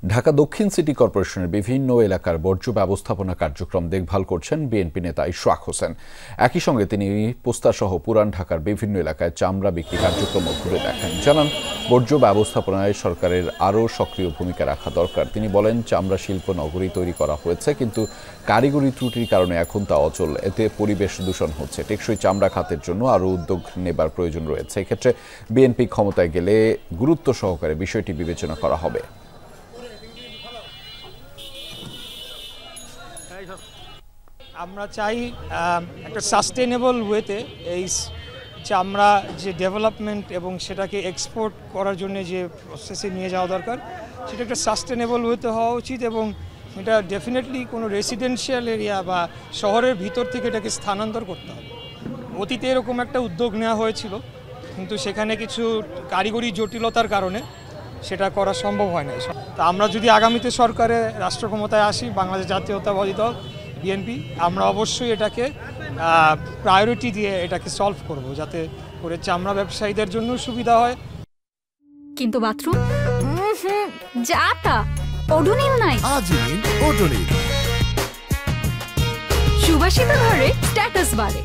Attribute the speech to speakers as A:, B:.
A: ঢাকা দক্ষিণ সিটি কর্পোরেশনের বিভিন্ন এলাকার বর্জ্য ব্যবস্থাপনা কার্যক্রম দেখভাল করছেন বিএনপি নেতা ইশরাক হোসেন। একই সঙ্গে তিনি পোস্তাসহ পুরান ঢাকার বিভিন্ন এলাকায় চামড়া বিক্রি কার্যক্রমও ঘুরে দেখেন। জানান, বর্জ্য ব্যবস্থাপনায় সরকারের আরও সক্রিয় ভূমিকা রাখা দরকার। তিনি বলেন, চামড়া শিল্প নগরী তৈরি করা হয়েছে, কিন্তু কারিগরি ত্রুটির কারণে এখন তা অচল। এতে পরিবেশ দূষণ হচ্ছে। টেকসই চামড়া খাতের জন্য আরও উদ্যোগ নেবার প্রয়োজন রয়েছে। এক্ষেত্রে বিএনপি ক্ষমতায় গেলে গুরুত্ব সহকারে বিষয়টি বিবেচনা করা হবে।
B: আমরা চাই একটা সাস্টেনেবল ওয়েতে এই চামড়া যে ডেভেলপমেন্ট এবং সেটাকে এক্সপোর্ট করার জন্য যে প্রসেসে নিয়ে যাওয়া দরকার, সেটা একটা সাস্টেনেবল ওয়েতে হওয়া উচিত এবং এটা ডেফিনেটলি কোনো রেসিডেন্সিয়াল এরিয়া বা শহরের ভিতর থেকে এটাকে স্থানান্তর করতে হবে। অতীতে এরকম একটা উদ্যোগ নেওয়া হয়েছিল, কিন্তু সেখানে কিছু কারিগরি জটিলতার কারণে সেটা করা সম্ভব হয় না। তা আমরা যদি আগামীতে সরকারে রাষ্ট্র ক্ষমতায় আসি, বাংলাদেশ জাতীয়তাবাদী দল বিএনপি, আমরা অবশ্যই এটাকে প্রায়োরিটি দিয়ে এটাকে সলভ করব, যাতে করে চামড়া ব্যবসায়ীদের জন্য সুবিধা হয়।
C: কিন্তু বাথরুম যাতা ওডোনিল নাই।
D: আজই ওডোনিল
C: সুবাসিত ঘরে স্ট্যাটাস বাড়ে।